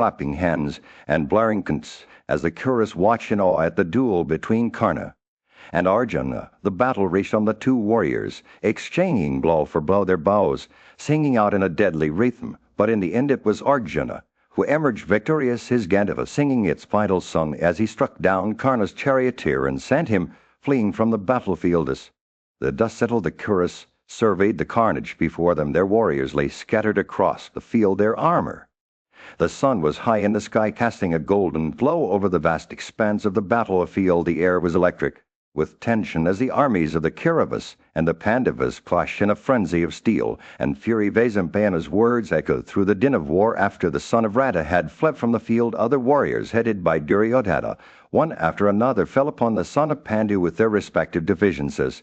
clapping hands and blaring cants as the Cuirass watched in awe at the duel between Karna and Arjuna. The battle raged on the two warriors, exchanging blow for blow their bows, singing out in a deadly rhythm. But in the end it was Arjuna who emerged victorious, his Gandhava singing its final song as he struck down Karna's charioteer and sent him fleeing from the battlefield. As the dust settled, the Cuirass surveyed the carnage before them. Their warriors lay scattered across the field, their armor. The sun was high in the sky, casting a golden glow over the vast expanse of the battlefield. The air was electric with tension as the armies of the Kauravas and the Pandavas clashed in a frenzy of steel and fury. Vaisampayana's words echoed through the din of war. After the son of Rata had fled from the field, other warriors headed by Duryodhana, one after another, fell upon the son of Pandu with their respective divisions. As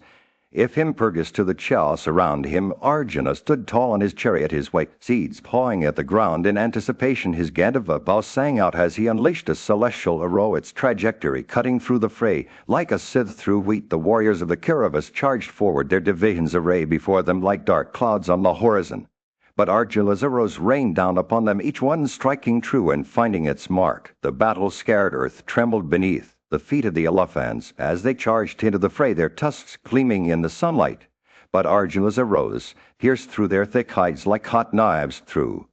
if impervious to the chaos around him, Arjuna stood tall on his chariot, his white steeds pawing at the ground in anticipation. His Gandhava bow sang out as he unleashed a celestial arrow, its trajectory cutting through the fray like a scythe through wheat. The warriors of the Kauravas charged forward, their divisions array before them like dark clouds on the horizon. But Arjuna's arrows rained down upon them, each one striking true and finding its mark. The battle-scared earth trembled beneath the feet of the elephants as they charged into the fray, their tusks gleaming in the sunlight. But Arjuna's arrows pierced through their thick hides like hot knives through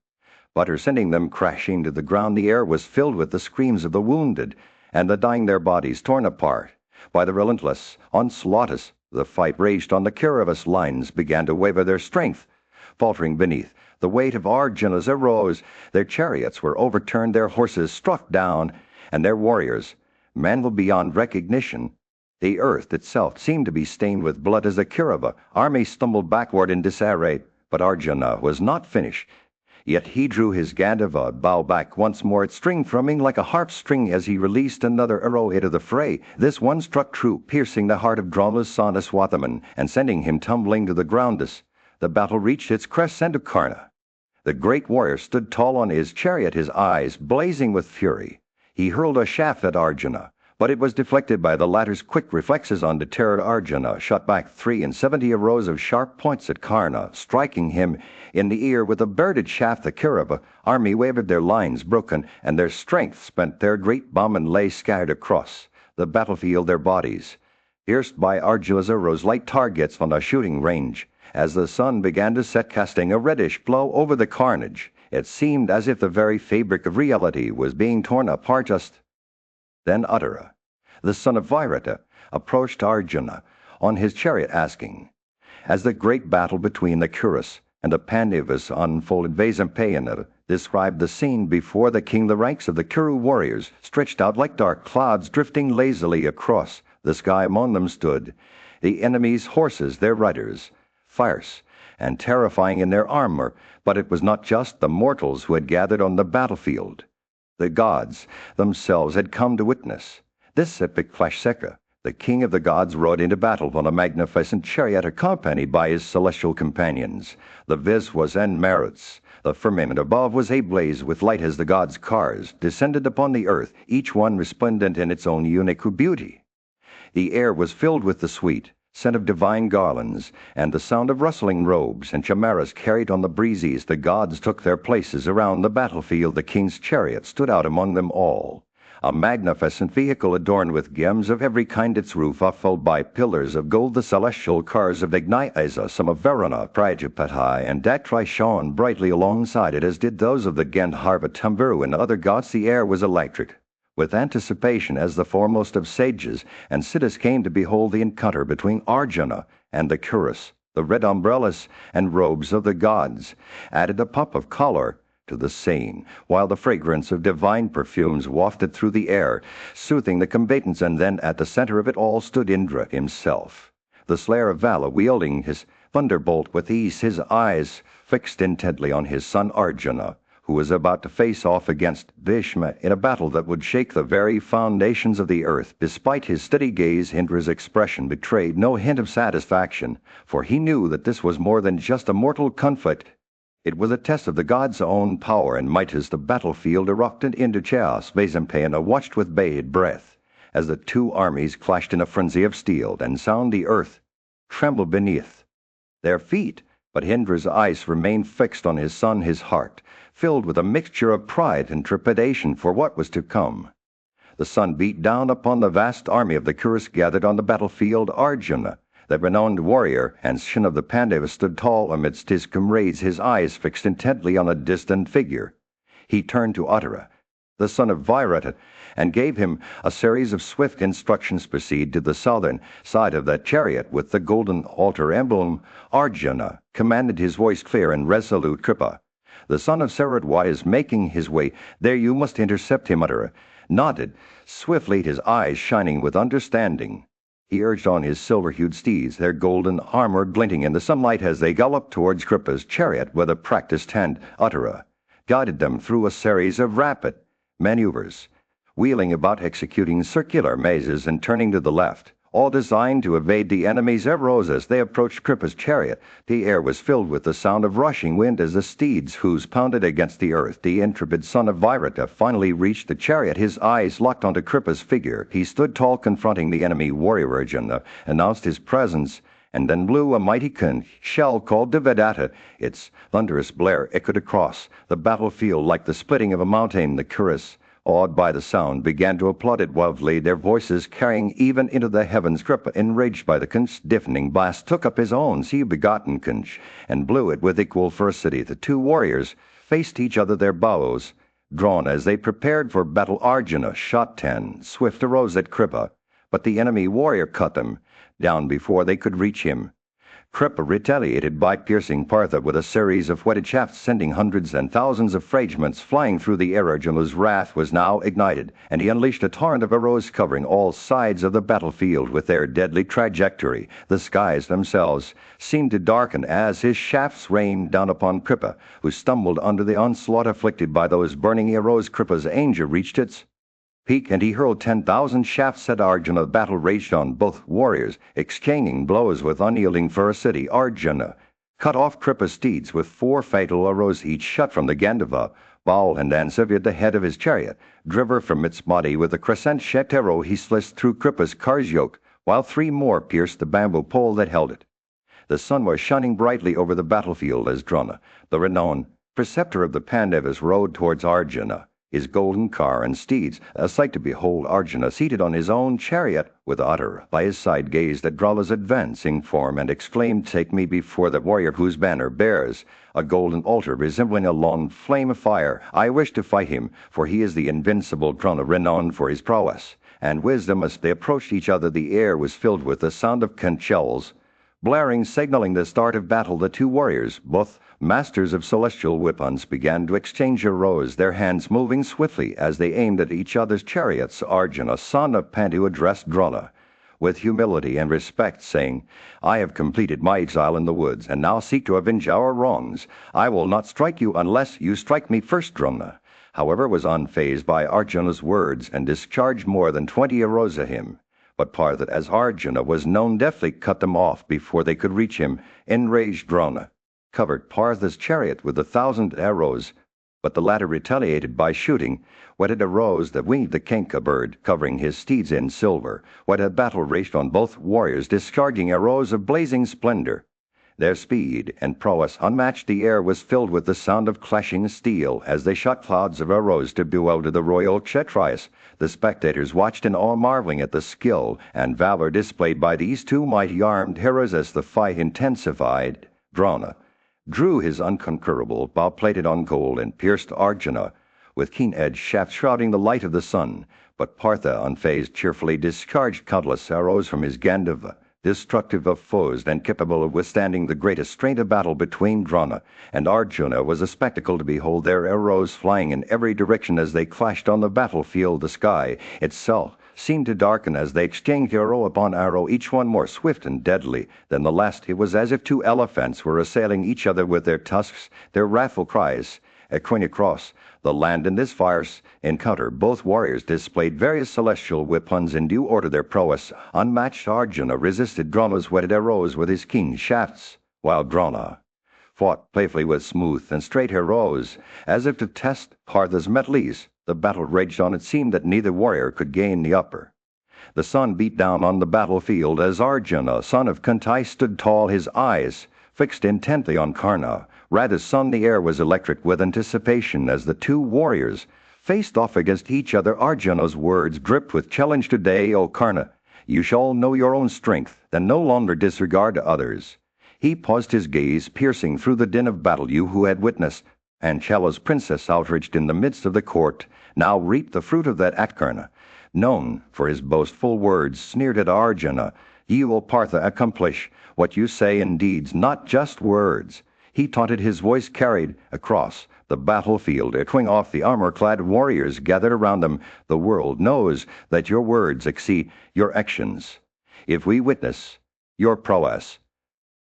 butter, sending them crashing to the ground. The air was filled with the screams of the wounded and the dying, their bodies torn apart by the relentless onslaught. The fight raged on. The Kauravas lines began to waver, their strength faltering beneath the weight of Arjuna's arrows. Their chariots were overturned, their horses struck down, and their warriors mangled beyond recognition. The earth itself seemed to be stained with blood as the Kaurava army stumbled backward in disarray. But Arjuna was not finished. Yet he drew his Gandhava bow back once more, its string thrumming like a harp string as he released another arrow into the fray. This one struck true, piercing the heart of Drauma's son Aswathaman and sending him tumbling to the ground. As the battle reached its crescent of Karna, the great warrior stood tall on his chariot, his eyes blazing with fury. He hurled a shaft at Arjuna, but it was deflected by the latter's quick reflexes. Undeterred, Arjuna shot back 73 arrows of sharp points at Karna, striking him in the ear with a birded shaft. The Kaurava army wavered, their lines broken, and their strength spent. Their great bowmen lay scattered across the battlefield, their bodies pierced by Arjuna's arrows like targets on a shooting range. As the sun began to set, casting a reddish glow over the carnage, it seemed as if the very fabric of reality was being torn apart. Just then Uttara, the son of Virata, approached Arjuna on his chariot, asking, as the great battle between the Kuras and the Pandavas unfolded, Vaisampayana described the scene before the king. The ranks of the Kuru warriors stretched out like dark clouds drifting lazily across the sky. Among them stood the enemy's horses, their riders, fierce and terrifying in their armor. But it was not just the mortals who had gathered on the battlefield. The gods themselves had come to witness this epic clash. The king of the gods rode into battle on a magnificent chariot accompanied by his celestial companions. The Viswas and Maruts. The firmament above was ablaze with light as the gods' cars descended upon the earth, each one resplendent in its own unique beauty. The air was filled with the sweet scent of divine garlands and the sound of rustling robes and chimeras carried on the breezes. The gods took their places around the battlefield. The king's chariot stood out among them all, a magnificent vehicle adorned with gems of every kind, its roof upheld by pillars of gold. The celestial cars of Agni-Isa, some of Varuna, Prajapati, and Datri shone brightly alongside it, as did those of the Gandharva, Tamburu, and other gods. The air was electric with anticipation as the foremost of sages and siddhas came to behold the encounter between Arjuna and the Kuras. The red umbrellas and robes of the gods added a pop of color to the scene, while the fragrance of divine perfumes wafted through the air, soothing the combatants. And then at the center of it all stood Indra himself, the slayer of Vala, wielding his thunderbolt with ease, his eyes fixed intently on his son Arjuna, who was about to face off against Bhishma in a battle that would shake the very foundations of the earth. Despite his steady gaze, Indra's expression betrayed no hint of satisfaction, for he knew that this was more than just a mortal conflict. It was a test of the gods' own power and might. As the battlefield erupted into chaos, Vaisampayana watched with bated breath as the two armies clashed in a frenzy of steel and sound. The earth trembled beneath their feet, but Indra's eyes remained fixed on his son, his heart filled with a mixture of pride and trepidation for what was to come. The sun beat down upon the vast army of the Kurus gathered on the battlefield. Arjuna, the renowned warrior and son of the Pandavas, stood tall amidst his comrades, his eyes fixed intently on a distant figure. He turned to Uttara, the son of Virata, and gave him a series of swift instructions. Proceed to the southern side of that chariot with the golden altar emblem. Arjuna commanded, his voice clear and resolute. Kripa, the son of Saradwai, is making his way there. You must intercept him. Uttara nodded swiftly, his eyes shining with understanding. He urged on his silver-hued steeds, their golden armor glinting in the sunlight as they galloped towards Kripa's chariot with a practiced hand. Uttara guided them through a series of rapid maneuvers, wheeling about, executing circular mazes, and turning to the left, all designed to evade the enemy's arrows. As they approached Kripa's chariot, the air was filled with the sound of rushing wind as the steeds' hoofs pounded against the earth. The intrepid son of Virata finally reached the chariot, his eyes locked onto Kripa's figure. He stood tall, confronting the enemy warrior. Arjuna announced his presence, and then blew a mighty conch shell called Devadatta. Its thunderous blare echoed across the battlefield like the splitting of a mountain. The Kurus, awed by the sound, began to applaud it wildly, their voices carrying even into the heavens. Kripa, enraged by the conch's deafening blast, took up his own sea-begotten conch and blew it with equal ferocity. The two warriors faced each other, their bows drawn as they prepared for battle. Arjuna shot 10 swift arrows at Kripa, but the enemy warrior cut them down before they could reach him. Kripa retaliated by piercing Partha with a series of whetted shafts, sending hundreds and thousands of fragments flying through the air. Arjuna's wrath was now ignited, and he unleashed a torrent of arrows covering all sides of the battlefield with their deadly trajectory. The skies themselves seemed to darken as his shafts rained down upon Kripa, who stumbled under the onslaught afflicted by those burning arrows. Kripa's anger reached its peak, and he hurled 10,000 shafts at Arjuna. The battle raged on, both warriors exchanging blows with unyielding ferocity. Arjuna cut off Kripa's steeds with 4 fatal arrows, each shot from the Gandhava bow, and then severed the head of his chariot, driven from its body. With a crescent-shaped arrow he sliced through Kripa's car's yoke, while 3 more pierced the bamboo pole that held it. The sun was shining brightly over the battlefield as Drona, the renowned preceptor of the Pandavas, rode towards Arjuna, his golden car and steeds, a sight to behold. Arjuna, seated on his own chariot with Uttara by his side, gazed at Drola's advancing form and exclaimed, "Take me before the warrior whose banner bears a golden altar resembling a long flame of fire. I wish to fight him, for he is the invincible Drona, renowned for his prowess and wisdom." As they approached each other, the air was filled with the sound of conch shells blaring, signaling the start of battle. The two warriors, both masters of celestial weapons, began to exchange arrows, their hands moving swiftly as they aimed at each other's chariots. Arjuna, son of Pandu, addressed Drona with humility and respect, saying, "I have completed my exile in the woods, and now seek to avenge our wrongs. I will not strike you unless you strike me first." Drona, however, was unfazed by Arjuna's words and discharged more than 20 arrows at him. But Partha, as Arjuna was known, deftly cut them off before they could reach him. Enraged, Drona covered Partha's chariot with 1,000 arrows, but the latter retaliated by shooting whetted arrows that winged the kenka bird, covering his steeds in silver. What a battle raged on, both warriors discharging arrows of blazing splendor. Their speed and prowess unmatched. The air was filled with the sound of clashing steel as they shot clouds of arrows to bewilder the royal Kshatriyas. The spectators watched in awe, marveling at the skill and valor displayed by these two mighty armed heroes. As the fight intensified, Drona drew his unconquerable bow plated on gold and pierced Arjuna with keen-edged shafts shrouding the light of the sun. But Partha, unfazed, cheerfully discharged countless arrows from his Gandhava, destructive of foes and capable of withstanding the greatest strain of battle. Between Drona and Arjuna was a spectacle to behold, their arrows flying in every direction as they clashed on the battlefield. The sky itself seemed to darken as they exchanged arrow upon arrow, each one more swift and deadly than the last. It was as if 2 elephants were assailing each other with their tusks, their wrathful cries echoing across the land. In this fierce encounter, both warriors displayed various celestial weapons in due order. Their prowess unmatched. Arjuna resisted Drona's whetted arrows with his keen shafts, while Drona fought playfully with smooth and straight arrows, as if to test Partha's mettlese. The battle raged on. It seemed that neither warrior could gain the upper. The sun beat down on the battlefield as Arjuna, son of Kunti, stood tall, his eyes fixed intently on Karna, Radha's son, the air was electric with anticipation as the two warriors faced off against each other. Arjuna's words dripped with challenge. Today, O Karna, you shall know your own strength, and no longer disregard others. He paused, his gaze piercing through the din of battle. You who had witnessed Anchala's princess outraged in the midst of the court, now reap the fruit of that act. Karna, known for his boastful words, sneered at Arjuna. Ye will, Partha, accomplish what you say in deeds, not just words. He taunted, his voice carried across the battlefield, echoing off the armor-clad warriors gathered around them. The world knows that your words exceed your actions. If we witness your prowess,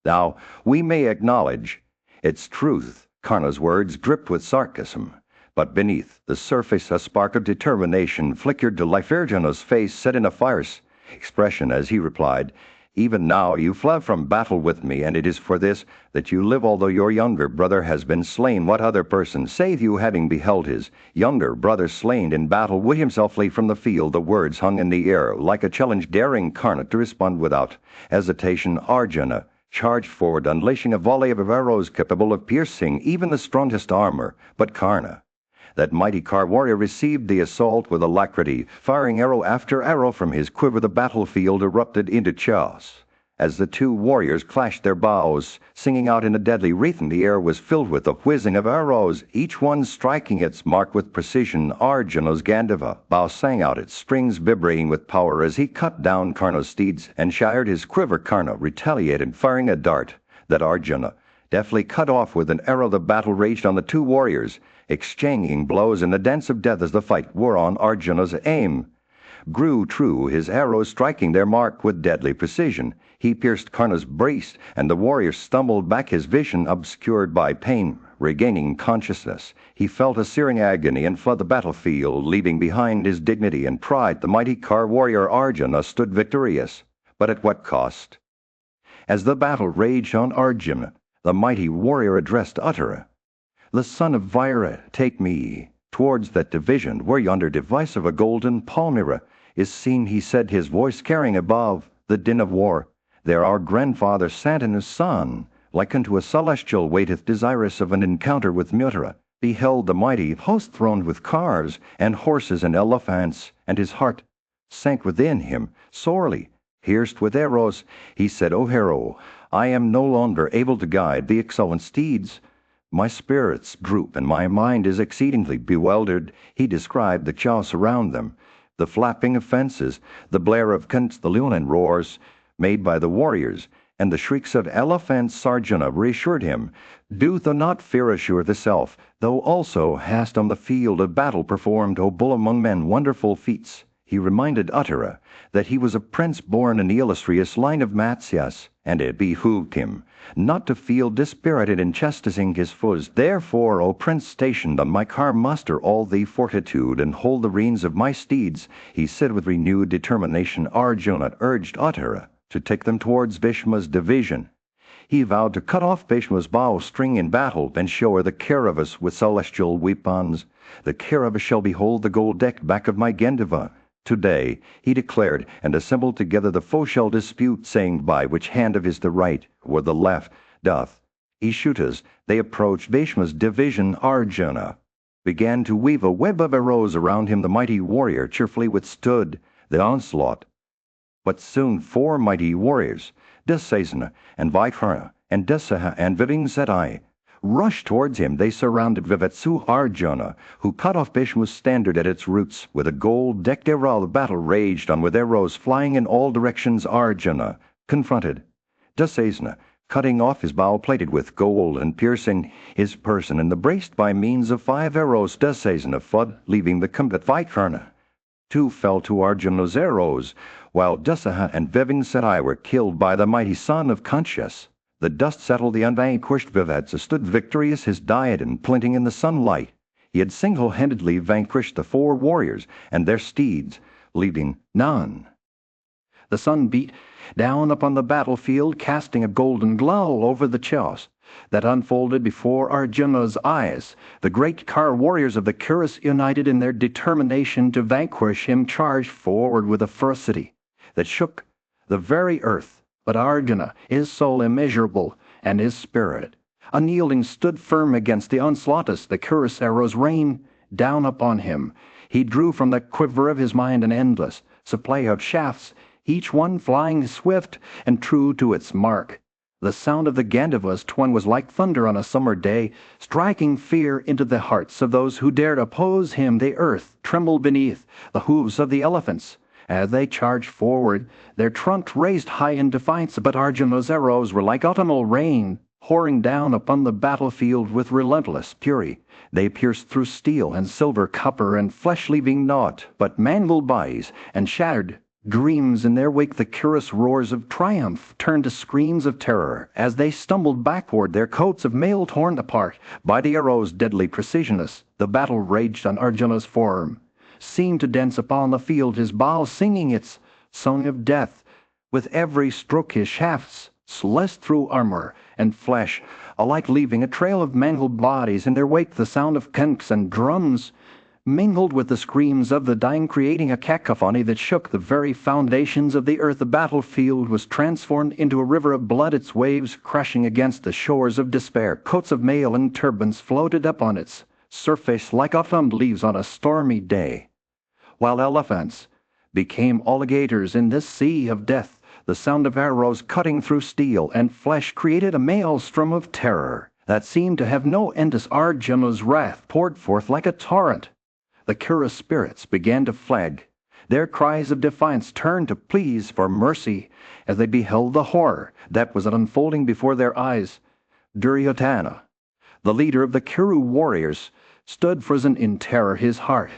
now we may acknowledge its truth. Karna's words dripped with sarcasm, but beneath the surface a spark of determination flickered to life. Arjuna's face set in a fierce expression as he replied, even now you fled from battle with me, and it is for this that you live, although your younger brother has been slain. What other person, save you, having beheld his younger brother slain in battle, would himself flee from the field? The words hung in the air like a challenge, daring Karna to respond without hesitation. Arjuna charged forward, unleashing a volley of arrows capable of piercing even the strongest armor. But Karna, that mighty car warrior, received the assault with alacrity, firing arrow after arrow from his quiver. The battlefield erupted into chaos as the two warriors clashed their bows, singing out in a deadly rhythm. The air was filled with the whizzing of arrows, each one striking its mark with precision. Arjuna's Gandhava bow sang out, its strings vibrating with power as he cut down Karna's steeds and shired his quiver. Karna retaliated, firing a dart that Arjuna deftly cut off with an arrow. The battle raged on, the two warriors exchanging blows in the dance of death as the fight wore on. Arjuna's aim grew true, his arrows striking their mark with deadly precision. He pierced Karna's breast, and the warrior stumbled back, his vision obscured by pain. Regaining consciousness, he felt a searing agony and fled the battlefield, leaving behind his dignity and pride. The mighty car warrior Arjuna stood victorious, but at what cost? As the battle raged on, Arjuna, the mighty warrior, addressed Uttara, the son of Virata, take me towards that division where yonder device of a golden palmyra is seen, he said, his voice carrying above the din of war. There our grandfather Santanu's son, like unto a celestial, waiteth desirous of an encounter with Mutara, beheld the mighty host throned with cars and horses and elephants, and his heart sank within him, sorely pierced with arrows. He said, O hero, I am no longer able to guide the excellent steeds. My spirits droop, and my mind is exceedingly bewildered. He described the chaos around them, the flapping of fences, the blare of guns, the leonine roars made by the warriors, and the shrieks of elephants. Arjuna reassured him, do thou not fear, assure thyself, thou also hast on the field of battle performed, O bull among men, wonderful feats. He reminded Uttara that he was a prince born in the illustrious line of Matsyas, and it behooved him not to feel dispirited in chastising his foes. Therefore, O prince stationed on my car, muster all the fortitude and hold the reins of my steeds. He said with renewed determination. Arjuna urged Uttara to take them towards Bhishma's division. He vowed to cut off Bhishma's bow string in battle and show her the Kauravas with celestial weapons. The Kauravas shall behold the gold-decked back of my Gandhava. Today, he declared, and assembled together the foe shall dispute, saying, by which hand of his the right or the left doth he shoot us. They approached Bhishma's division. Arjuna began to weave a web of arrows around him. The mighty warrior cheerfully withstood the onslaught. But soon four mighty warriors, Dasasana and Vikrama and Dasaha and Vivingsatai, rushed towards him. They surrounded Vivatsu. Arjuna, who cut off Bhishma's standard at its roots with a gold-decked arrow. The battle raged on with arrows flying in all directions. Arjuna confronted Dasasana, cutting off his bow plated with gold and piercing his person in the breast by means of 5 arrows. Dasasana fled, leaving the combat. Vikrama too fell to Arjuna's arrows, while Dasaha and Vivingsatai were killed by the mighty son of Kanshas. The dust settled. The unvanquished Vivatsa stood victorious, his diadem glinting in the sunlight. He had single-handedly vanquished the 4 warriors and their steeds, leaving none. The sun beat down upon the battlefield, casting a golden glow over the chaos that unfolded before Arjuna's eyes. The great car warriors of the Kuras, united in their determination to vanquish him, charged forward with a ferocity that shook the very earth. But Arjuna, his soul immeasurable, and his spirit unyielding, stood firm against the onslaught as the cuirass arrows rained down upon him. He drew from the quiver of his mind an endless supply of shafts, each one flying swift and true to its mark. The sound of the Gandavas twine was like thunder on a summer day, striking fear into the hearts of those who dared oppose him. The earth trembled beneath the hoofs of the elephants as they charged forward, their trunks raised high in defiance. But Arjuna's arrows were like autumnal rain, pouring down upon the battlefield with relentless fury. They pierced through steel and silver, copper and flesh, leaving naught but mangled bodies and shattered dreams in their wake. The cuirass roars of triumph turned to screams of terror as they stumbled backward, their coats of mail torn apart by the arrow's deadly precision. As the battle raged on, Arjuna's form seemed to dance upon the field, his bow singing its song of death. With every stroke his shafts sliced through armor and flesh, alike leaving a trail of mangled bodies in their wake. The sound of canks and drums mingled with the screams of the dying, creating a cacophony that shook the very foundations of the earth. The battlefield was transformed into a river of blood, its waves crashing against the shores of despair. Coats of mail and turbans floated up on its surface like autumn leaves on a stormy day, while elephants became alligators in this sea of death. The sound of arrows cutting through steel and flesh created a maelstrom of terror that seemed to have no end as Arjuna's wrath poured forth like a torrent. The cuirass spirits began to flag. Their cries of defiance turned to pleas for mercy as they beheld the horror that was unfolding before their eyes. Duryodhana, the leader of the Kuru warriors, stood frozen in terror, his heart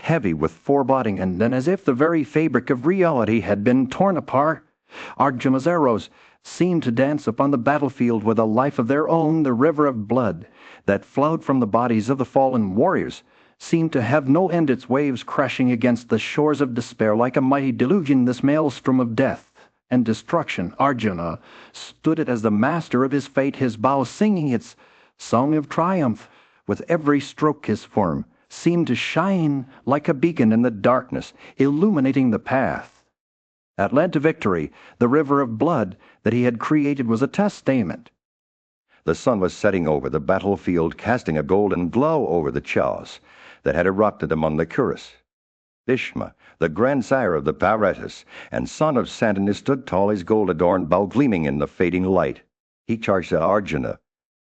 heavy with foreboding. And then, as if the very fabric of reality had been torn apart, Arjuna's arrows seemed to dance upon the battlefield with a life of their own. The river of blood that flowed from the bodies of the fallen warriors seemed to have no end, its waves crashing against the shores of despair like a mighty deluge. In this maelstrom of death and destruction, Arjuna stood it as the master of his fate, his bow singing its song of triumph. With every stroke his form seemed to shine like a beacon in the darkness, illuminating the path that led to victory. The river of blood that he had created was a testament. The sun was setting over the battlefield, casting a golden glow over the chaos that had erupted among the cuirass. Bhishma, the grandsire of the Paratas and son of Santanu, stood tall, his gold-adorned bow gleaming in the fading light. He charged at Arjuna,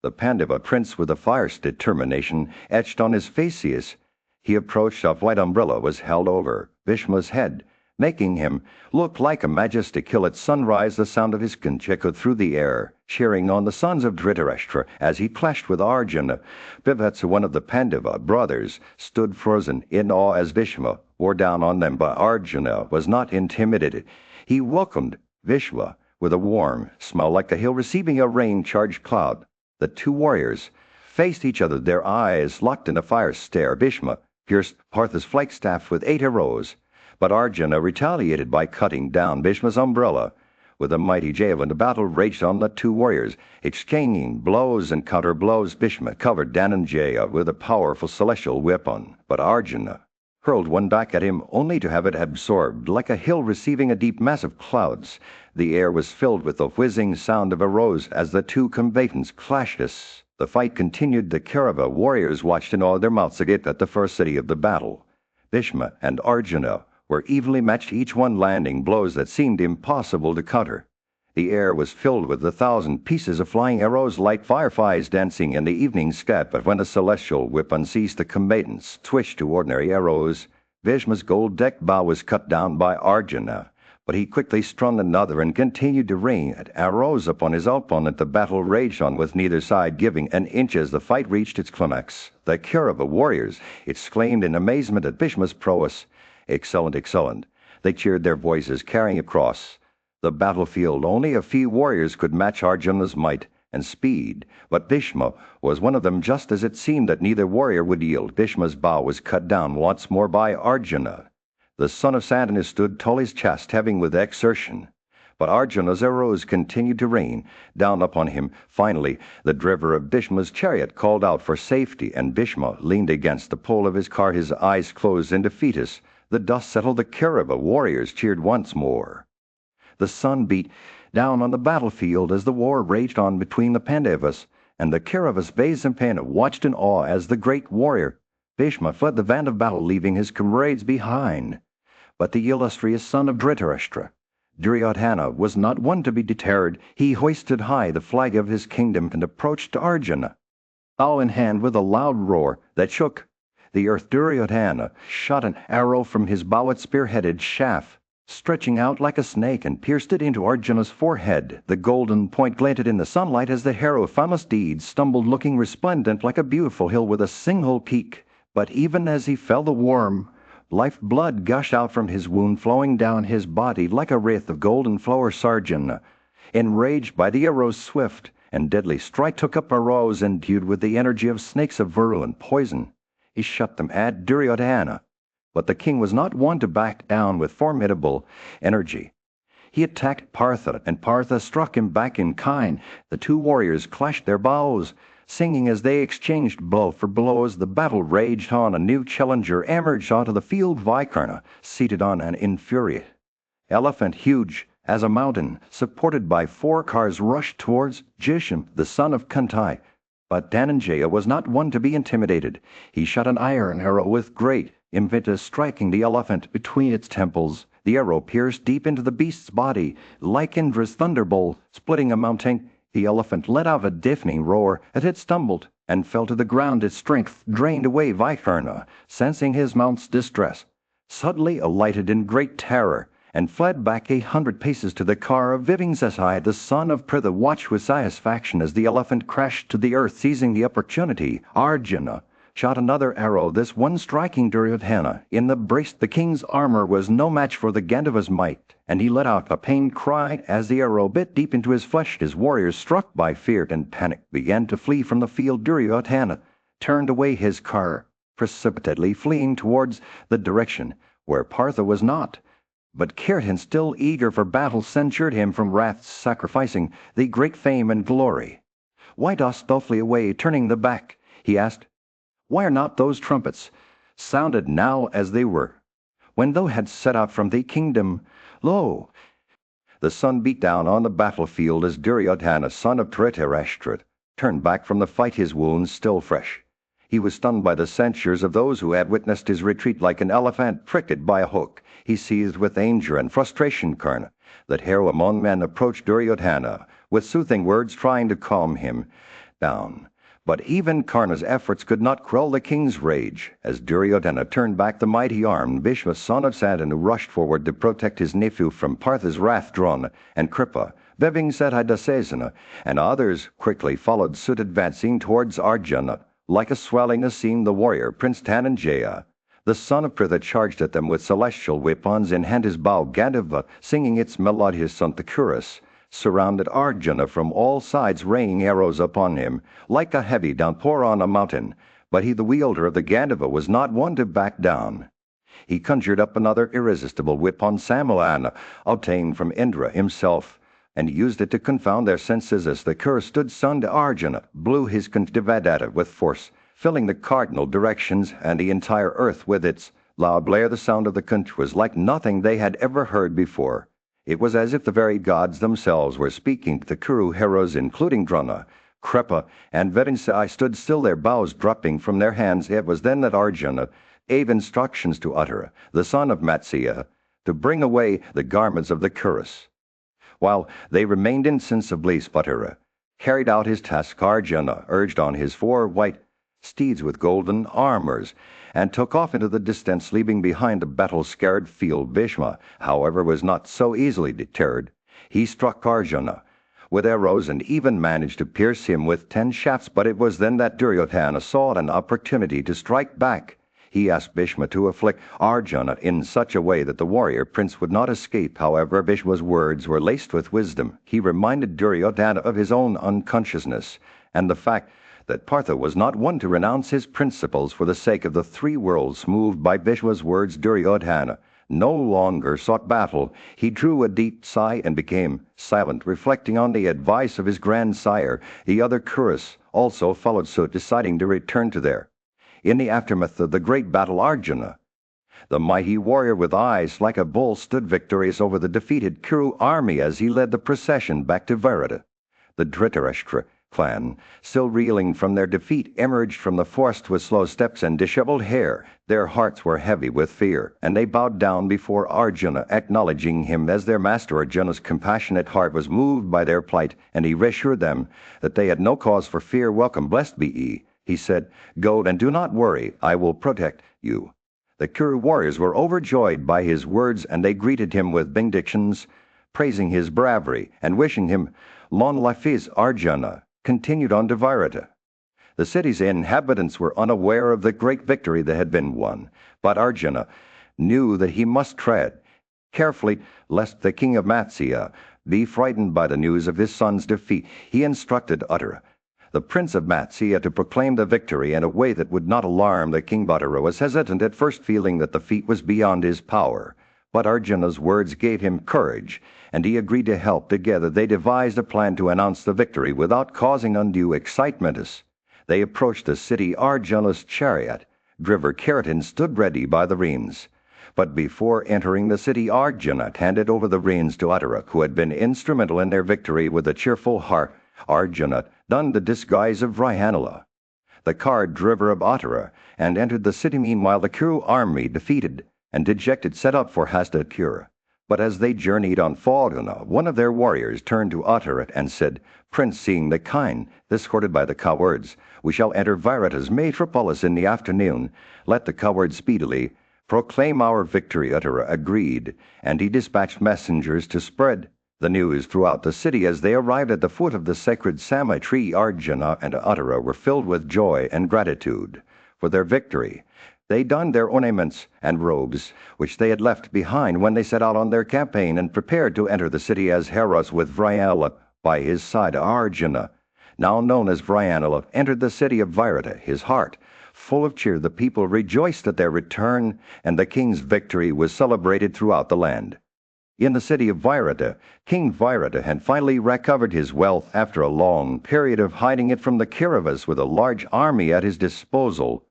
the Pandava prince, with a fierce determination etched on his facies. He approached. A white umbrella was held over Bhishma's head, making him look like a majestic hill at sunrise. The sound of his conch echoed through the air, cheering on the sons of Dhritarashtra as he clashed with Arjuna. Vivatsa, one of the Pandava brothers, stood frozen in awe as Bhishma bore down on them, but Arjuna was not intimidated. He welcomed Bhishma with a warm smile, like a hill receiving a rain-charged cloud. The two warriors faced each other, their eyes locked in a fire stare. Bhishma pierced Partha's flagstaff with 8 arrows, but Arjuna retaliated by cutting down Bhishma's umbrella with a mighty javelin. The battle raged on, the two warriors exchanging blows and counter-blows. Bhishma covered Dhananjaya with a powerful celestial weapon, but Arjuna hurled one back at him only to have it absorbed like a hill receiving a deep mass of clouds. The air was filled with the whizzing sound of arrows as the two combatants clashed. As the fight continued, the Kaurava warriors watched in awe, their mouths agape at the first city of the battle. Bhishma and Arjuna were evenly matched, each one landing blows that seemed impossible to counter. The air was filled with 1,000 pieces of flying arrows, like fireflies dancing in the evening sky. But when the celestial weapon ceased, the combatants switched to ordinary arrows. Bhishma's gold-decked bow was cut down by Arjuna, but he quickly strung another and continued to rain arrows upon his opponent. The battle raged on, with neither side giving an inch. As the fight reached its climax, the Kaurava warriors exclaimed in amazement at Bhishma's prowess. "Excellent, excellent!" They cheered, their voices carrying across the battlefield. Only a few warriors could match Arjuna's might and speed, but Bhishma was one of them. Just as it seemed that neither warrior would yield, Bhishma's bow was cut down once more by Arjuna. The son of Santanu stood tall, his chest heaving with exertion, but Arjuna's arrows continued to rain down upon him. Finally, the driver of Bhishma's chariot called out for safety, and Bhishma leaned against the pole of his car, his eyes closed in defeat. As the dust settled, the Kaurava warriors cheered once more. The sun beat down on the battlefield as the war raged on between the Pandavas and the Kauravas Vaishnampana watched in awe as the great warrior Bhishma fled the van of battle, leaving his comrades behind. But the illustrious son of Dhritarashtra, Duryodhana, was not one to be deterred. He hoisted high the flag of his kingdom and approached Arjuna. Bow in hand, with a loud roar that shook the earth, Duryodhana shot an arrow from his bow, its spear-headed shaft stretching out like a snake, and pierced it into Arjuna's forehead. The golden point glinted in the sunlight as the hero of famous deeds stumbled, looking resplendent like a beautiful hill with a single peak. But even as he fell, the warm life blood gushed out from his wound, flowing down his body like a wraith of golden flower. Arjuna, enraged by the arrow's swift and deadly strike, took up arrows endued with the energy of snakes of virulent poison. He shot them at Duryodhana. But the king was not one to back down with formidable energy. He attacked Partha, and Partha struck him back in kind. The two warriors clashed their bows, singing as they exchanged blow for blow. As the battle raged on, a new challenger emerged onto the field. Vikarna, seated on an infuriate elephant huge as a mountain, supported by 4 cars, rushed towards Jisham, the son of Kunti. But Dhananjaya was not one to be intimidated. He shot an iron arrow with great impetus, striking the elephant between its temples. The arrow pierced deep into the beast's body, like Indra's thunderbolt splitting a mountain. The elephant let out a deafening roar as it stumbled and fell to the ground, its strength drained away. Vikarna, sensing his mount's distress, suddenly alighted in great terror and fled back 100 paces to the car of Vivingzesai. The son of Pritha watched with satisfaction as the elephant crashed to the earth. Seizing the opportunity, Arjuna shot another arrow, this one striking Duryodhana in the breast. The king's armor was no match for the Gandhava's might, and he let out a pained cry as the arrow bit deep into his flesh. His warriors, struck by fear and panic, began to flee from the field. Duryodhana turned away his car, precipitately fleeing towards the direction where Partha was not. But Kirtan, still eager for battle, censured him from wrath, sacrificing the great fame and glory. "Why dost thou flee away, turning the back?" he asked. "Why are not those trumpets sounded now as they were, when thou hadst set out from the kingdom? Lo!" The sun beat down on the battlefield as Duryodhana, son of Dhritarashtra, turned back from the fight, his wounds still fresh. He was stunned by the censures of those who had witnessed his retreat. Like an elephant pricked by a hook, he seethed with anger and frustration. Karna, that hero among men, approached Duryodhana with soothing words, trying to calm him down. But even Karna's efforts could not quell the king's rage. As Duryodhana turned back, the mighty armed Bhishma, son of Santanu, rushed forward to protect his nephew from Partha's wrath. Drona and Kripa, Vivingzesai, and others quickly followed suit, advancing towards Arjuna. Like a swelling Asim, the warrior Prince Dhananjaya, the son of Pritha, charged at them with celestial weapons in hand. His bow Gandhava, singing its melodious on the chorus, surrounded Arjuna from all sides, raining arrows upon him like a heavy downpour on a mountain. But he, the wielder of the Gandhava, was not one to back down. He conjured up another irresistible weapon, Samalana, obtained from Indra himself, and used it to confound their senses. As the curse stood, son to Arjuna blew his Devadatta with force, filling the cardinal directions and the entire earth with its loud blare. The sound of the conch was like nothing they had ever heard before. It was as if the very gods themselves were speaking. The Kuru heroes, including Drona, Kripa, and Vivingzesai, stood still, their bows dropping from their hands. It was then that Arjuna gave instructions to Uttara, the son of Matsya, to bring away the garments of the Kurus. While they remained insensibly, Uttara carried out his task. Arjuna urged on his 4 white steeds with golden armors, and took off into the distance, leaving behind a battle-scared field. Bhishma, however, was not so easily deterred. He struck Arjuna with arrows and even managed to pierce him with 10 shafts. But it was then that Duryodhana saw an opportunity to strike back. He asked Bhishma to afflict Arjuna in such a way that the warrior prince would not escape. However, Bhishma's words were laced with wisdom. He reminded Duryodhana of his own unconsciousness and the fact that Partha was not one to renounce his principles for the sake of the 3 worlds. Moved by Bhishma's words, Duryodhana no longer sought battle. He drew a deep sigh and became silent, reflecting on the advice of his grandsire. The other Kurus also followed suit, deciding to return to there. In the aftermath of the great battle, Arjuna, the mighty warrior with eyes like a bull, stood victorious over the defeated Kuru army as he led the procession back to Virata. The Dhritarashtra clan, still reeling from their defeat, emerged from the forest with slow steps and disheveled hair. Their hearts were heavy with fear, and they bowed down before Arjuna, acknowledging him as their master. Arjuna's compassionate heart was moved by their plight, and he reassured them that they had no cause for fear. "Welcome, blessed be ye," he said. "Go and do not worry, I will protect you." The Kuru warriors were overjoyed by his words, and they greeted him with benedictions, praising his bravery and wishing him long life. Arjuna continued on to Virata. The city's inhabitants were unaware of the great victory that had been won, but Arjuna knew that he must tread carefully lest the king of Matsya be frightened by the news of his son's defeat. He instructed Uttara, the prince of Matsya, to proclaim the victory in a way that would not alarm the king. Uttara was hesitant at first, feeling that the feat was beyond his power, but Arjuna's words gave him courage, and he agreed to help. Together they devised a plan to announce the victory without causing undue excitement. They approached the city. Arjuna's chariot, driver Keratin, stood ready by the reins. But before entering the city, Arjuna handed over the reins to Uttara, who had been instrumental in their victory. With a cheerful heart, Arjuna donned the disguise of Vryanula, the card driver of Uttara, and entered the city. Meanwhile, the Kuru army, defeated and dejected, set out for Hastinapura. But as they journeyed on Falguna, one of their warriors turned to Uttara and said, "Prince, seeing the kine escorted by the cowards, we shall enter Virata's metropolis in the afternoon. Let the cowards speedily proclaim our victory." Uttara agreed, and he dispatched messengers to spread the news throughout the city. As they arrived at the foot of the sacred Sama tree, Arjuna and Uttara were filled with joy and gratitude for their victory. They donned their ornaments and robes, which they had left behind when they set out on their campaign, and prepared to enter the city as heroes with Vryanula by his side. Arjuna, now known as Vryanula, entered the city of Virata, his heart full of cheer. The people rejoiced at their return, and the king's victory was celebrated throughout the land. In the city of Virata, King Virata had finally recovered his wealth after a long period of hiding it from the Kauravas. With a large army at his disposal,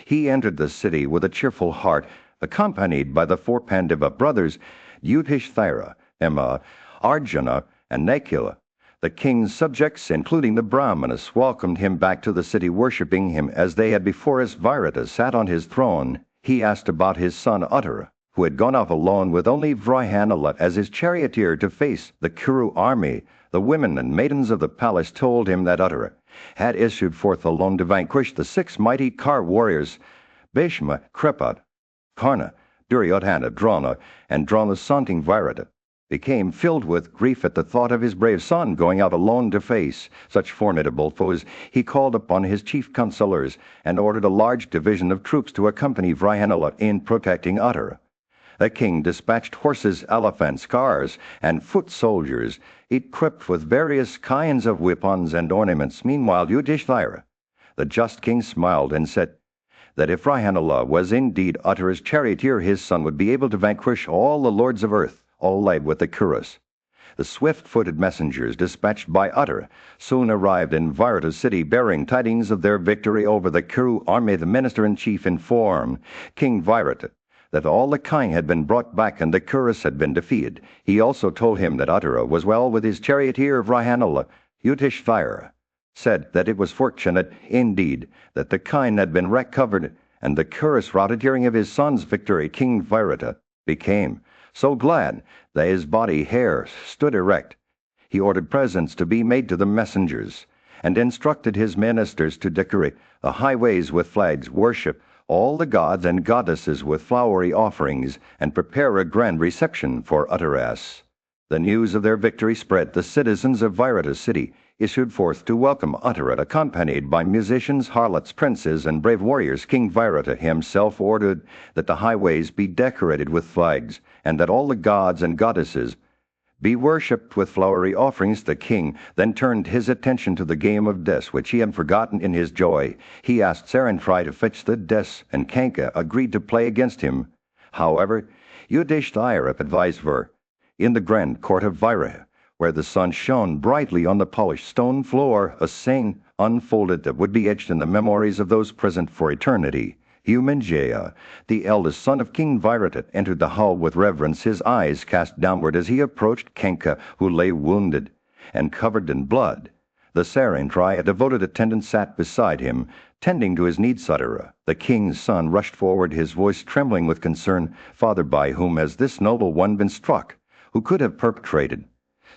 he entered the city with a cheerful heart, accompanied by the four Pandava brothers, Yudhishthira, Emma, Arjuna, and Nakula. The king's subjects, including the Brahmanas, welcomed him back to the city, worshipping him as they had before. As Virata sat on his throne, he asked about his son Uttara, who had gone off alone with only Vryanula as his charioteer to face the Kuru army. The women and maidens of the palace told him that Uttara had issued forth alone to vanquish the 6 mighty Kar warriors, Bhishma, Kripa, Karna, Duryodhana, Drona, and Drona's son. King Virata became filled with grief at the thought of his brave son going out alone to face such formidable foes. He called upon his chief counselors and ordered a large division of troops to accompany Vryanula in protecting Uttara. The king dispatched horses, elephants, cars, and foot soldiers, equipped with various kinds of weapons and ornaments. Meanwhile, Yudhishthira, the just king, smiled and said that if Vryanula was indeed Uttara's charioteer, his son would be able to vanquish all the lords of earth, allied with the Kurus. The swift-footed messengers dispatched by Uttara soon arrived in Virata city, bearing tidings of their victory over the Kuru army. The minister-in-chief informed King Virata that all the kine had been brought back and the Kurus had been defeated. He also told him that Uttara was well with his charioteer Vryanula. Yudhishthira said that it was fortunate indeed that the kine had been recovered and the Kurus routed. Hearing of his son's victory, King Virata became so glad that his body hair stood erect. He ordered presents to be made to the messengers and instructed his ministers to decorate the highways with flags, worship all the gods and goddesses with flowery offerings, and prepare a grand reception for Uttaras. The news of their victory spread. The citizens of Virata city issued forth to welcome Uttara, accompanied by musicians, harlots, princes, and brave warriors. King Virata himself ordered that the highways be decorated with flags, and that all the gods and goddesses be worshipped with flowery offerings. The king then turned his attention to the game of chess, which he had forgotten in his joy. He asked Sarantri to fetch the chess, and Kanka agreed to play against him. However, Yudhishthira advised her in the grand court of Virata, where the sun shone brightly on the polished stone floor, a saying unfolded that would be etched in the memories of those present for eternity. Humanjaya, the eldest son of King Virata, entered the hall with reverence, his eyes cast downward as he approached Kanka, who lay wounded and covered in blood. The Sarentri, a devoted attendant, sat beside him, tending to his needs. Uttara, the king's son, rushed forward, his voice trembling with concern. Father, by whom has this noble one been struck? Who could have perpetrated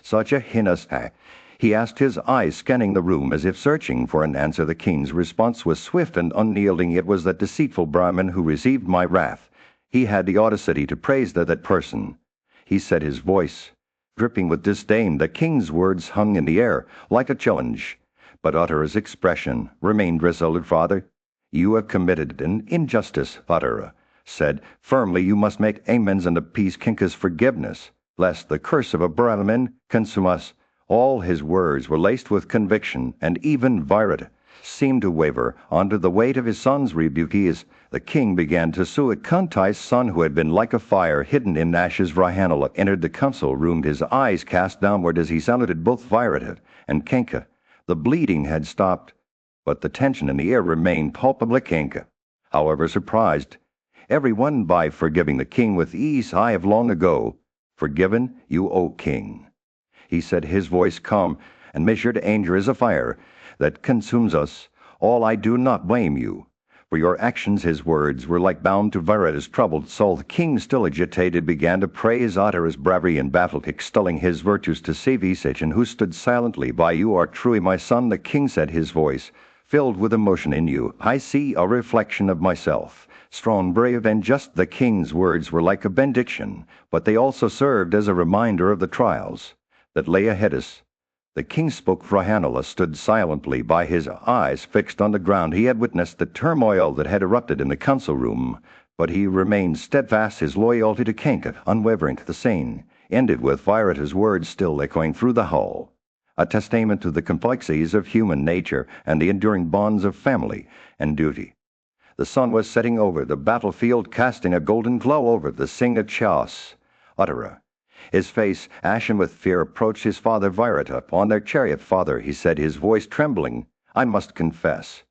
such a heinous act? He asked, his eyes scanning the room as if searching for an answer. The king's response was swift and unyielding. It was that deceitful Brahmin who received my wrath. He had the audacity to praise that person. He said, his voice dripping with disdain. The king's words hung in the air like a challenge, but Uttara's expression remained resolute. Father, you have committed an injustice. Uttara said firmly, you must make amends and appease Kinka's forgiveness, lest the curse of a Brahmin consume us. All his words were laced with conviction, and even Virata seemed to waver under the weight of his son's rebuke. The king began to sue at Kunti's son, who had been like a fire hidden in ashes. Rahanala entered the council room, his eyes cast downward as he saluted both Virata and Kinka. The bleeding had stopped, but the tension in the air remained palpable. Kinka, however, surprised everyone by forgiving the king with ease. I have long ago forgiven you, O king, he said, his voice calm and measured. Anger is a fire that consumes us all. I do not blame you for your actions. His words were like balm to Virata's troubled soul. The king, still agitated, began to praise Uttara's bravery in battle, extolling his virtues to Sachin, who stood silently by. You are truly my son, the king said, his voice filled with emotion. In you I see a reflection of myself, strong, brave, and just. The king's words were like a benediction, but they also served as a reminder of the trials that lay ahead us. The king spoke. Rahanala stood silently by, his eyes fixed on the ground. He had witnessed the turmoil that had erupted in the council room, but he remained steadfast, his loyalty to Kinka unwavering. The scene ended with Virata's words still echoing through the hall, a testament to the complexities of human nature and the enduring bonds of family and duty. The sun was setting over the battlefield, casting a golden glow over the Singha Chaos. Uttara, his face ashen with fear, approached his father Virata on their chariot. Father, he said, his voice trembling, I must confess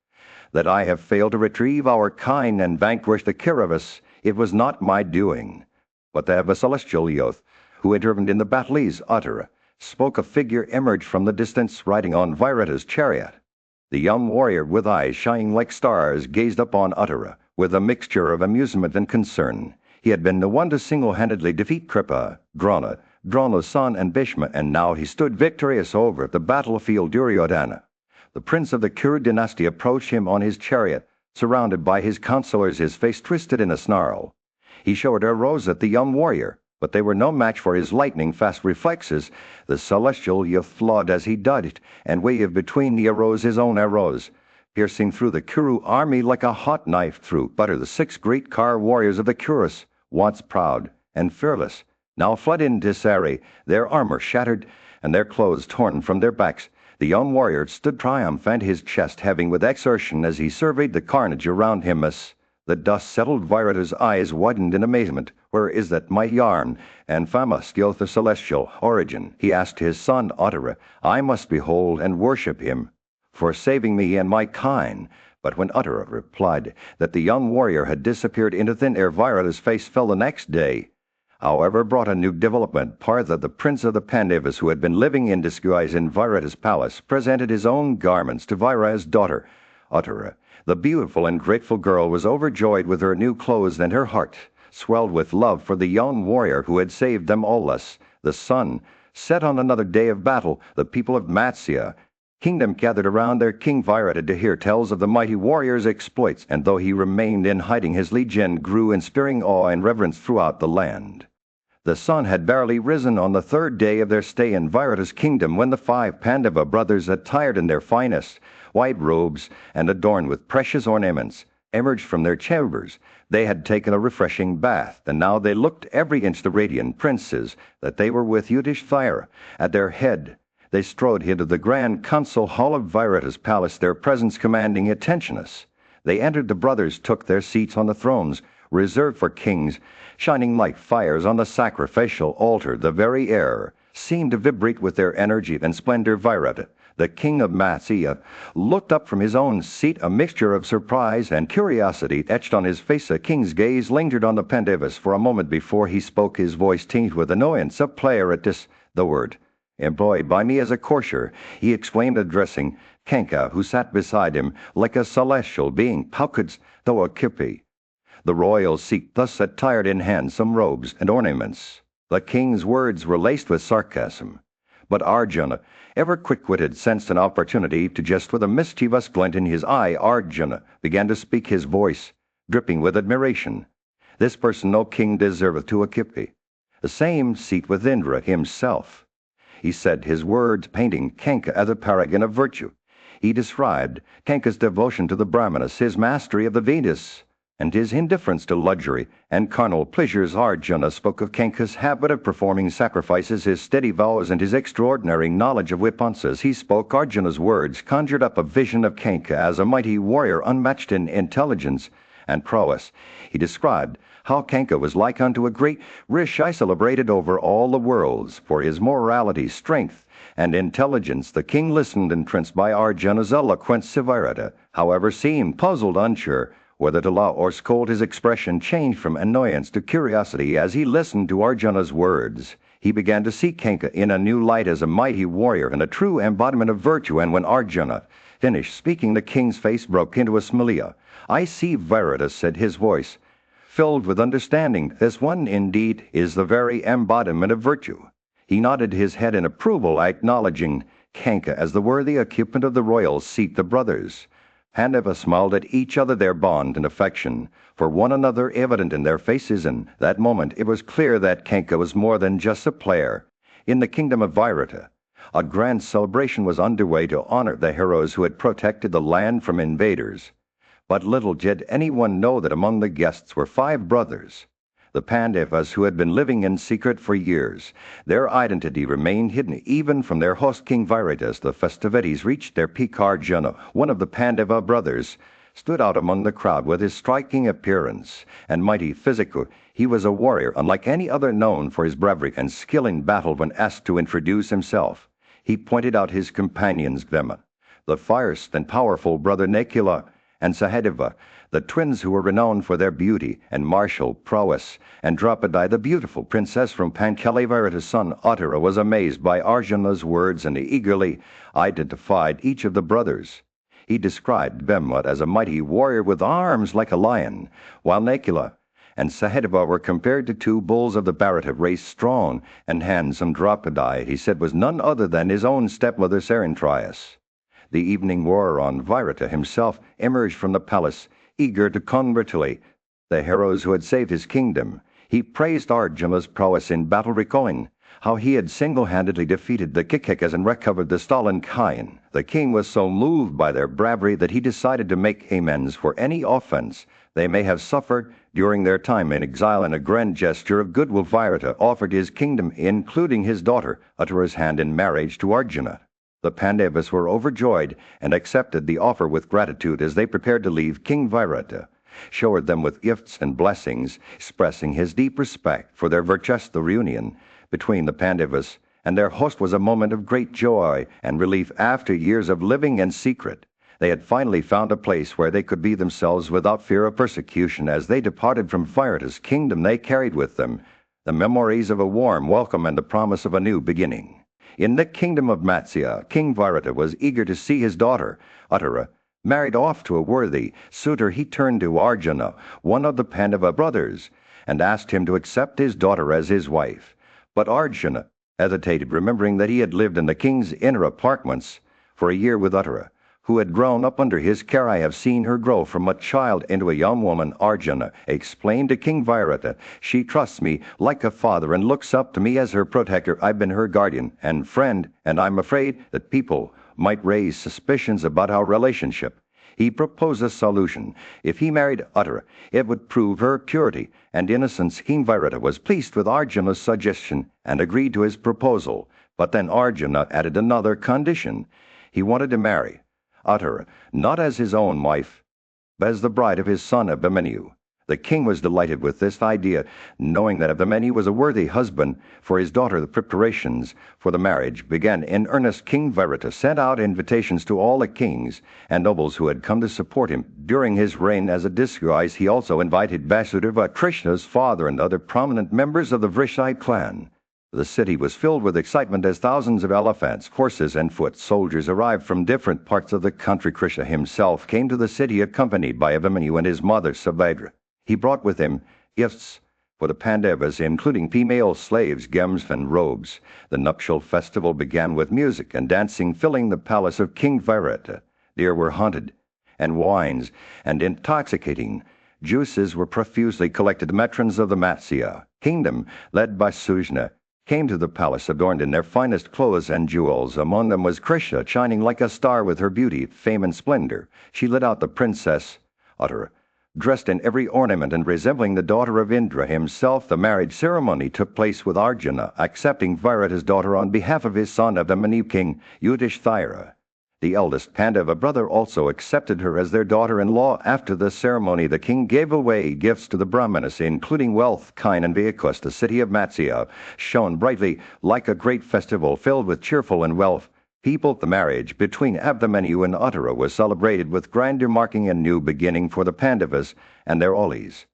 that I have failed to retrieve our kind and vanquish the Kauravas. It was not my doing, but that of a celestial youth who intervened in the battle. Uttara spoke. A figure emerged from the distance, riding on Virata's chariot. The young warrior, with eyes shining like stars, gazed upon Uttara with a mixture of amusement and concern. He had been the one to single-handedly defeat Kripa, Drana's son, and Bhishma, and now he stood victorious over the battlefield. Duryodhana, the prince of the Kuru dynasty, approached him on his chariot, surrounded by his counselors, his face twisted in a snarl. He showed arrows at the young warrior, but they were no match for his lightning-fast reflexes. The celestial youth flawed as he dodged and waved between the arrows his own arrows, piercing through the Kuru army like a hot knife through butter. The 6 great car warriors of the Kurus, once proud and fearless, now fled in disarray, their armor shattered and their clothes torn from their backs. The young warrior stood triumphant, his chest heaving with exertion as he surveyed the carnage around him. As the dust settled, Virata's eyes widened in amazement. Where is that mighty arm and famous youth of celestial origin? He asked his son Uttara. I must behold and worship him for saving me and my kind. But when Uttara replied that the young warrior had disappeared into thin air, Virata's face fell. The next day, however, brought a new development. Partha, the prince of the Pandavas, who had been living in disguise in Virata's palace, presented his own garments to Virata's daughter, Uttara. The beautiful and grateful girl was overjoyed with her new clothes, and her heart swelled with love for the young warrior who had saved them all. Thus, the sun set on another day of battle. The people of Matsya kingdom gathered around their king Virata to hear tales of the mighty warrior's exploits, and though he remained in hiding, his legend grew, inspiring awe and reverence throughout the land. The sun had barely risen on the 3rd day of their stay in Virata's kingdom when the 5 Pandava brothers, attired in their finest white robes and adorned with precious ornaments, emerged from their chambers. They had taken a refreshing bath, and now they looked every inch the radiant princes that they were with Yudhishthira at their head. They strode into the grand council hall of Virata's palace, their presence commanding attention. As they entered, the brothers took their seats on the thrones reserved for kings, shining like fires on the sacrificial altar. The very air seemed to vibrate with their energy and splendor. Virata, the king of Matsya, looked up from his own seat, a mixture of surprise and curiosity etched on his face. The king's gaze lingered on the Pandavas for a moment before he spoke, his voice tinged with annoyance. A player at this, the word employed by me as a courtier," he exclaimed, addressing Kanka, who sat beside him like a celestial being. "How couldst thou equip the royal seat thus attired in handsome robes and ornaments?" The king's words were laced with sarcasm, but Arjuna, ever quick-witted, sensed an opportunity to jest. With a mischievous glint in his eye, Arjuna began to speak, his voice dripping with admiration. "This person, O king, deserveth to equip the same seat with Indra himself," he said, his words painting Kanka as a paragon of virtue. He described Kanka's devotion to the Brahmanas, his mastery of the Vedas, and his indifference to luxury and carnal pleasures. Arjuna spoke of Kanka's habit of performing sacrifices, his steady vows, and his extraordinary knowledge of Vipassas. He spoke. Arjuna's words conjured up a vision of Kanka as a mighty warrior unmatched in intelligence and prowess. He described how Kanka was like unto a great rishi celebrated over all the worlds for his morality, strength, and intelligence. The king listened, entranced by Arjuna's eloquence. Virata, however, seemed puzzled, unsure whether to laugh or scold. His expression changed from annoyance to curiosity as he listened to Arjuna's words. He began to see Kanka in a new light as a mighty warrior and a true embodiment of virtue, and when Arjuna finished speaking, the king's face broke into a smile. "I see, Virata," said his voice, filled with understanding. "This one indeed is the very embodiment of virtue." He nodded his head in approval, acknowledging Kanka as the worthy occupant of the royal seat. The brothers Pandava smiled at each other, their bond and affection for one another evident in their faces. In that moment it was clear that Kanka was more than just a player. In the kingdom of Virata, a grand celebration was underway to honor the heroes who had protected the land from invaders. But little did anyone know that among the guests were 5 brothers, the Pandavas, who had been living in secret for years. Their identity remained hidden even from their host, King Virata. As the festivities reached their peak, Arjuna, one of the Pandava brothers, stood out among the crowd with his striking appearance and mighty physique. He was a warrior unlike any other, known for his bravery and skill in battle. When asked to introduce himself, he pointed out his companions, Bhima, the fierce and powerful brother Nakula, and Sahadeva, the twins who were renowned for their beauty and martial prowess, and Draupadi, the beautiful princess from Panchala. Virata's son Uttara was amazed by Arjuna's words and he eagerly identified each of the brothers. He described Bhima as a mighty warrior with arms like a lion, while Nakula and Sahadeva were compared to 2 bulls of the Bharata race. Strong and handsome Draupadi, he said, was none other than his own stepmother Sarantrias. The evening wore on. Virata himself emerged from the palace, eager to congratulate the heroes who had saved his kingdom. He praised Arjuna's prowess in battle, recalling how he had single-handedly defeated the Kikikas and recovered the stolen Kayan. The king was so moved by their bravery that he decided to make amends for any offense they may have suffered during their time in exile. In a grand gesture of goodwill, Virata offered his kingdom, including his daughter Uttara's hand, in marriage to Arjuna. The Pandavas were overjoyed and accepted the offer with gratitude. As they prepared to leave, King Virata showered them with gifts and blessings, expressing his deep respect for their virtues. The reunion between the Pandavas and their host was a moment of great joy and relief. After years of living in secret, they had finally found a place where they could be themselves without fear of persecution. As they departed from Virata's kingdom, they carried with them the memories of a warm welcome and the promise of a new beginning. In the kingdom of Matsya, King Virata was eager to see his daughter, Uttara, married off to a worthy suitor. He turned to Arjuna, one of the Pandava brothers, and asked him to accept his daughter as his wife. But Arjuna hesitated, remembering that he had lived in the king's inner apartments for a year with Uttara, who had grown up under his care. "I have seen her grow from a child into a young woman," Arjuna explained to King Virata. "She trusts me like a father and looks up to me as her protector. I've been her guardian and friend, and I'm afraid that people might raise suspicions about our relationship." He proposed a solution. If he married Uttara, it would prove her purity and innocence. King Virata was pleased with Arjuna's suggestion and agreed to his proposal. But then Arjuna added another condition. He wanted to marry Uttara not as his own wife, but as the bride of his son Abhimanyu. The king was delighted with this idea, knowing that Abhimanyu was a worthy husband for his daughter. The preparations for the marriage began in earnest. King Virata sent out invitations to all the kings and nobles who had come to support him during his reign. As a disguise, he also invited Vasudeva, Krishna's father, and other prominent members of the Vrishai clan. The city was filled with excitement as thousands of elephants, horses, and foot soldiers arrived from different parts of the country. Krishna himself came to the city accompanied by Abhimanyu and his mother Subhadra. He brought with him gifts for the Pandavas, including female slaves, gems, and robes. The nuptial festival began with music and dancing filling the palace of King Virata. There were haunted, and wines, and intoxicating juices were profusely collected. The matrons of the Matsya kingdom, led by Sujna, came to the palace adorned in their finest clothes and jewels. Among them was Krisha, shining like a star with her beauty, fame, and splendor. She led out the princess Uttara, dressed in every ornament and resembling the daughter of Indra himself. The marriage ceremony took place with Arjuna accepting Virata's daughter on behalf of his son Abhimanyu. King Yudhishthira, the eldest Pandava brother, also accepted her as their daughter-in-law. After the ceremony, the king gave away gifts to the Brahmanas, including wealth, kine, and vehicles. The city of Matsya shone brightly like a great festival filled with cheerful and wealth people. The marriage between Abhimanyu and Uttara was celebrated with grandeur, marking a new beginning for the Pandavas and their allies.